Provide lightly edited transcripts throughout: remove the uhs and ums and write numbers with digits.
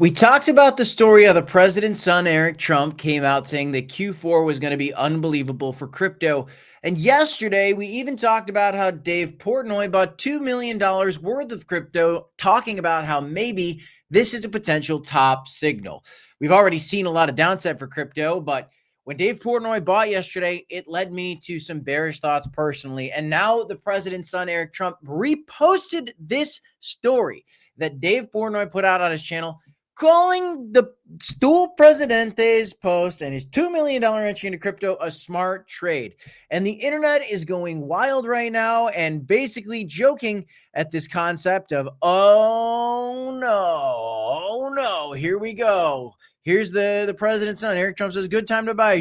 We talked about the story of the president's son, Eric Trump, came out saying that Q4 was going to be unbelievable for crypto. And yesterday, we even talked about how Dave Portnoy bought $2 million worth of crypto, talking about how maybe this is a potential top signal. We've already seen a lot of downside for crypto, but when Dave Portnoy bought yesterday, it led me to some bearish thoughts personally. And now the president's son, Eric Trump, reposted this story that Dave Portnoy put out on his channel, calling the Stool Presidente's post and his $2 million entry into crypto a smart trade. And the internet is going wild right now and basically joking at this concept of, oh no, here we go. Here's the president's son, Eric Trump says, good time to buy.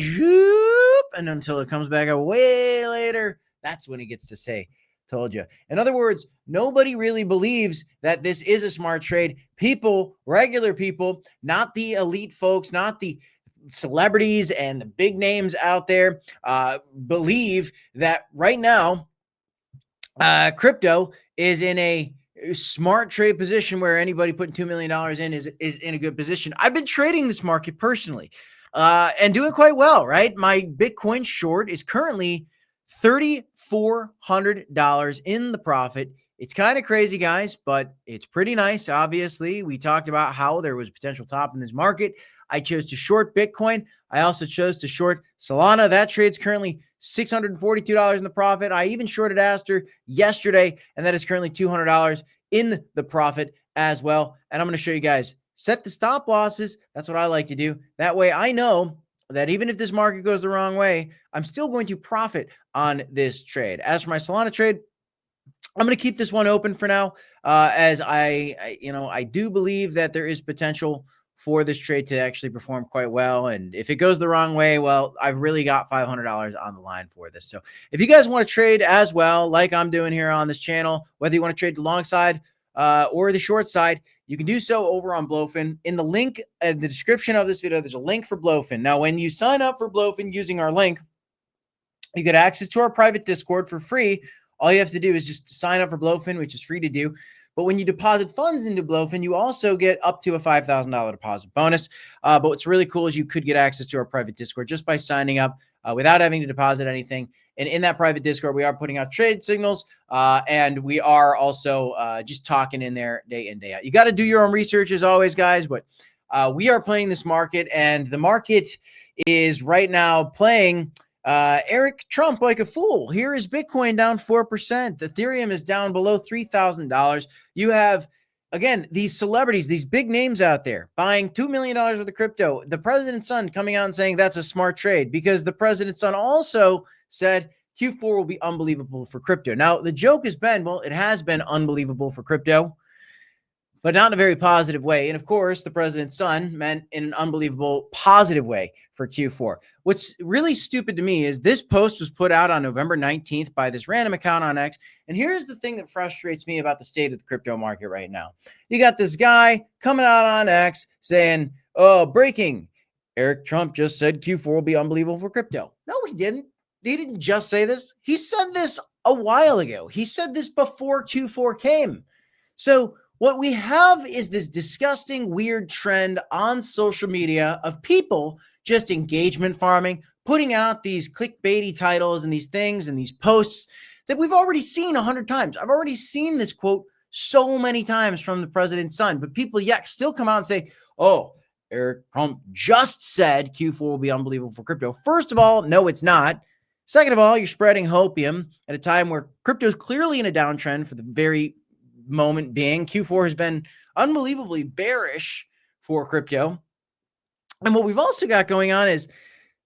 And until it comes back up way later, that's when he gets to say, told you. In other words, nobody really believes that this is a smart trade. People, regular people, not the elite folks, not the celebrities and the big names out there, believe that right now, crypto is in a smart trade position where anybody putting $2 million in is in a good position. I've been trading this market personally and doing quite well, right? My Bitcoin short is currently $3,400 in the profit. It's kind of crazy, guys, but it's pretty nice. Obviously, we talked about how there was potential top in this market. I chose to short Bitcoin. I also chose to short Solana. That trade's currently $642 in the profit. I even shorted Aster yesterday, and that is currently $200 in the profit as well. And I'm going to show you guys, set the stop losses. That's what I like to do. That way I know that even if this market goes the wrong way, I'm still going to profit on this trade. As for my Solana trade, I'm going to keep this one open for now, as I do believe that there is potential for this trade to actually perform quite well. And if it goes the wrong way, well, I've really got $500 on the line for this. So if you guys want to trade as well, like I'm doing here on this channel, whether you want to trade the long side or the short side, you can do so over on Blowfin. In the link in the description of this video, there's a link for Blowfin. Now, when you sign up for Blowfin using our link, you get access to our private Discord for free. All you have to do is just sign up for Blowfin, which is free to do. But when you deposit funds into Blowfin, you also get up to a $5,000 deposit bonus. But what's really cool is you could get access to our private Discord just by signing up without having to deposit anything. And in that private Discord, we are putting out trade signals, and we are also just talking in there day in, day out. You got to do your own research as always, guys, but we are playing this market, and the market is right now playing Eric Trump like a fool. Here is Bitcoin down 4%. Ethereum is down below $3,000. You have, again, these celebrities, these big names out there buying $2 million worth of crypto. The president's son coming out and saying that's a smart trade because the president's son also said Q4 will be unbelievable for crypto. Now, the joke has been, well, it has been unbelievable for crypto, but not in a very positive way. And of course, the president's son meant in an unbelievable positive way for Q4. What's really stupid to me is this post was put out on November 19th by this random account on X. And here's the thing that frustrates me about the state of the crypto market right now. You got this guy coming out on X saying, oh, breaking. Eric Trump just said Q4 will be unbelievable for crypto. No, he didn't. He didn't just say this. He said this a while ago. He said this before Q4 came. So what we have is this disgusting, weird trend on social media of people just engagement farming, putting out these clickbaity titles and these things and these posts that we've already seen 100 times. I've already seen this quote so many times from the president's son, but people yet still come out and say, oh, Eric Trump just said Q4 will be unbelievable for crypto. First of all, no, it's not. Second of all, you're spreading hopium at a time where crypto is clearly in a downtrend for the very moment being. Q4 has been unbelievably bearish for crypto. And what we've also got going on is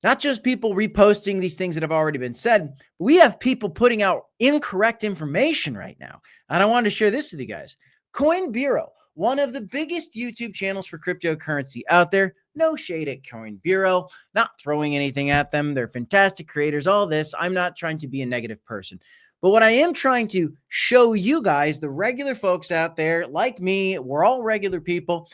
not just people reposting these things that have already been said, but we have people putting out incorrect information right now. And I wanted to share this with you guys. Coin Bureau, one of the biggest YouTube channels for cryptocurrency out there. No shade at Coin Bureau, not throwing anything at them. They're fantastic creators, all this. I'm not trying to be a negative person. But what I am trying to show you guys, the regular folks out there like me, we're all regular people,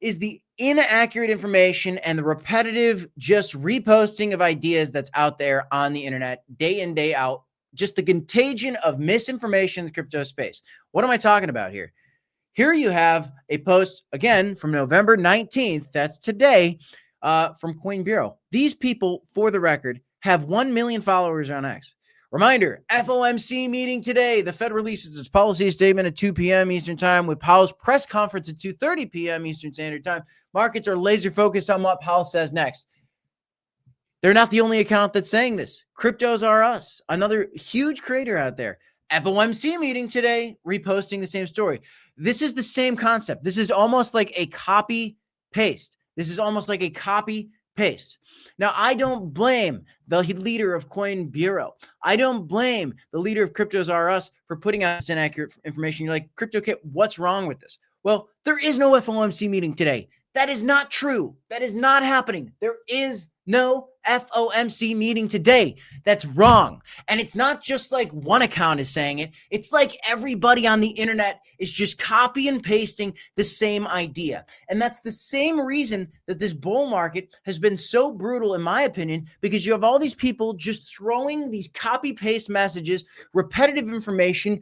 is the inaccurate information and the repetitive just reposting of ideas that's out there on the internet day in, day out. Just the contagion of misinformation in the crypto space. What am I talking about here? Here you have a post again from November 19th. That's today, from Coin Bureau. These people, for the record, have 1 million followers on X. Reminder, FOMC meeting today. The Fed releases its policy statement at 2 p.m. Eastern Time with Powell's press conference at 2:30 p.m. Eastern Standard Time. Markets are laser focused on what Powell says next. They're not the only account that's saying this. Cryptos Are Us, another huge creator out there. FOMC meeting today, reposting the same story. This is the same concept. This is almost like a copy paste. Now, I don't blame the leader of Coin Bureau. I don't blame the leader of Cryptos Are Us for putting out this inaccurate information. You're like, CryptoKit, what's wrong with this? Well, there is no FOMC meeting today. That is not true. That is not happening. There is no FOMC meeting today. That's wrong. And it's not just like one account is saying it. It's like everybody on the internet is just copy and pasting the same idea. And that's the same reason that this bull market has been so brutal, in my opinion, because you have all these people just throwing these copy paste messages, repetitive information,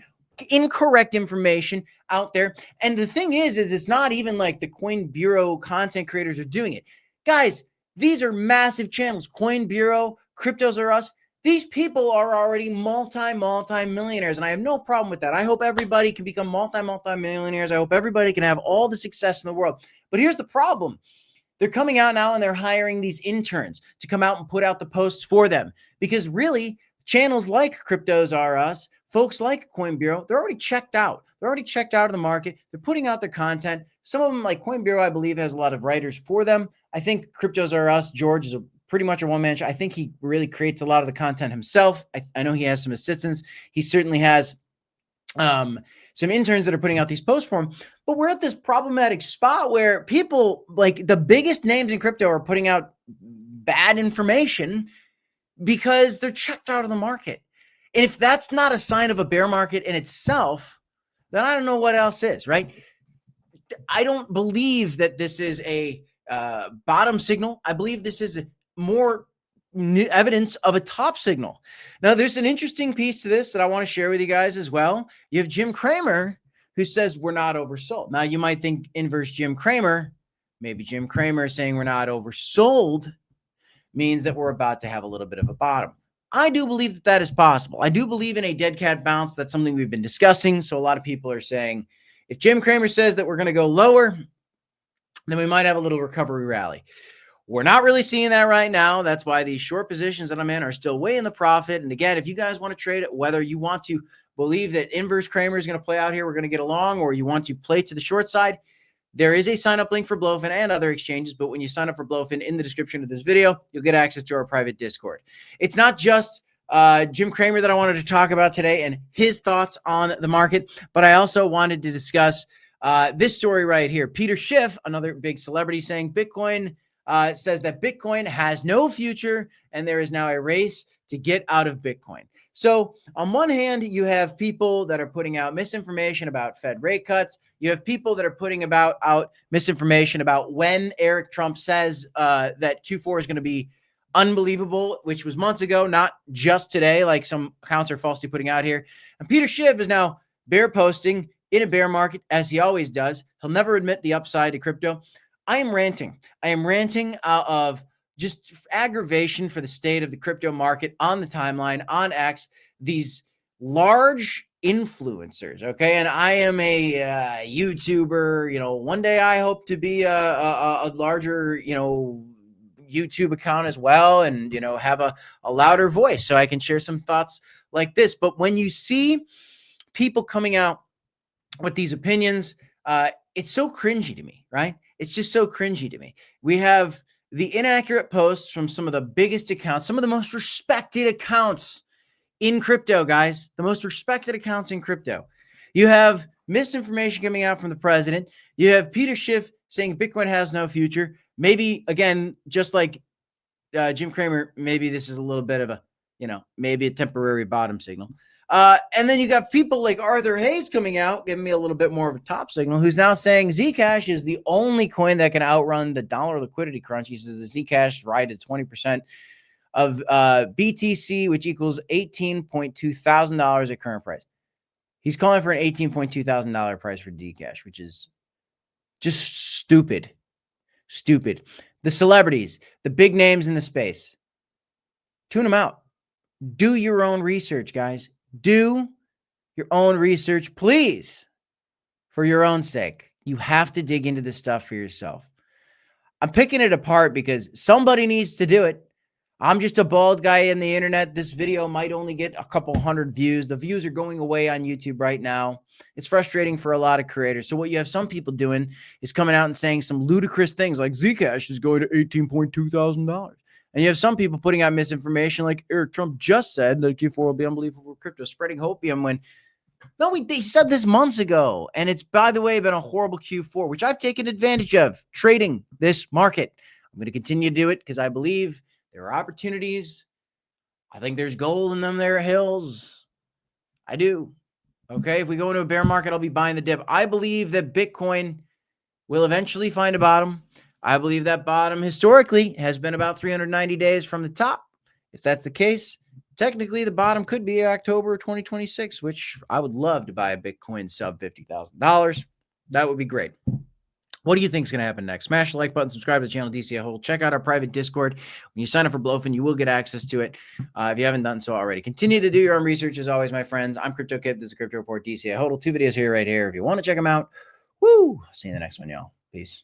incorrect information out there. And the thing is it's not even like the Coin Bureau content creators are doing it. Guys, these are massive channels. Coin Bureau, Cryptos Are Us. These people are already multi-millionaires, and I have no problem with that. I hope everybody can become multi-millionaires. I hope everybody can have all the success in the world. But here's the problem. They're coming out now and they're hiring these interns to come out and put out the posts for them, because really channels like Cryptos Are Us, folks like Coin Bureau, they're already checked out. They're already checked out of the market. They're putting out their content. Some of them, like Coin Bureau, I believe, has a lot of writers for them. I think Cryptos Are Us, George, is pretty much a one-man show. I think he really creates a lot of the content himself. I know he has some assistants. He certainly has some interns that are putting out these posts for him. But we're at this problematic spot where people, like the biggest names in crypto, are putting out bad information because they're checked out of the market. And if that's not a sign of a bear market in itself, then I don't know what else is, right? I don't believe that this is a bottom signal. I believe this is more evidence of a top signal. Now, there's an interesting piece to this that I want to share with you guys as well. You have Jim Cramer, who says we're not oversold. Now, you might think inverse Jim Cramer, maybe Jim Cramer saying we're not oversold means that we're about to have a little bit of a bottom. I do believe that that is possible. I do believe in a dead cat bounce. That's something we've been discussing. So a lot of people are saying, if Jim Cramer says that we're going to go lower, then we might have a little recovery rally. We're not really seeing that right now. That's why these short positions that I'm in are still way in the profit. And again, if you guys want to trade it, whether you want to believe that inverse Cramer is going to play out here, we're going to get along, or you want to play to the short side, there is a sign-up link for Blowfin and other exchanges, but when you sign up for Blowfin in the description of this video, you'll get access to our private Discord. It's not just Jim Cramer that I wanted to talk about today and his thoughts on the market, but I also wanted to discuss this story right here. Peter Schiff, another big celebrity, saying Bitcoin says that Bitcoin has no future and there is now a race to get out of Bitcoin. So on one hand, you have people that are putting out misinformation about Fed rate cuts. You have people that are putting out misinformation about when Eric Trump says that Q4 is going to be unbelievable, which was months ago, not just today, like some accounts are falsely putting out here. And Peter Schiff is now bear posting in a bear market, as he always does. He'll never admit the upside to crypto. I am ranting. I am ranting out of just aggravation for the state of the crypto market on the timeline, on X, these large influencers, okay? And I am a YouTuber. You know, one day I hope to be a larger, YouTube account as well, and, have a louder voice so I can share some thoughts like this. But when you see people coming out with these opinions, it's so cringy to me, right? It's just so cringy to me. We have the inaccurate posts from some of the biggest accounts, some of the most respected accounts in crypto, guys, the most respected accounts in crypto. You have misinformation coming out from the president. You have Peter Schiff saying Bitcoin has no future. Maybe, again, just like Jim Cramer, maybe this is a little bit of a, maybe a temporary bottom signal. And then you got people like Arthur Hayes coming out, giving me a little bit more of a top signal, who's now saying Zcash is the only coin that can outrun the dollar liquidity crunch. He says the Zcash right at 20% of BTC, which equals $18,200 at current price. He's calling for an $18,200 price for Dcash, which is just stupid. Stupid. The celebrities, the big names in the space, tune them out. Do your own research, guys. Do your own research, please, for your own sake. You have to dig into this stuff for yourself. I'm picking it apart because somebody needs to do it. I'm just a bald guy in the internet. This video might only get a couple hundred views. The views are going away on YouTube right now. It's frustrating for a lot of creators. So what you have some people doing is coming out and saying some ludicrous things like Zcash is going to $18,200. And you have some people putting out misinformation like Eric Trump just said that Q4 will be unbelievable crypto, spreading hopium when they said this months ago. And it's, by the way, been a horrible Q4, which I've taken advantage of trading this market. I'm going to continue to do it because I believe there are opportunities. I think there's gold in them there hills. I do. Okay. If we go into a bear market, I'll be buying the dip. I believe that Bitcoin will eventually find a bottom. I believe that bottom historically has been about 390 days from the top. If that's the case, technically the bottom could be October 2026, which I would love to buy a Bitcoin sub $50,000. That would be great. What do you think is going to happen next? Smash the like button, subscribe to the channel, DCA Hold. Check out our private Discord. When you sign up for Blowfin, you will get access to it if you haven't done so already. Continue to do your own research as always, my friends. I'm Crypto Kip. This is a Crypto Report, DCA Hold. 2 videos here, right here. If you want to check them out, woo! I'll see you in the next one, y'all. Peace.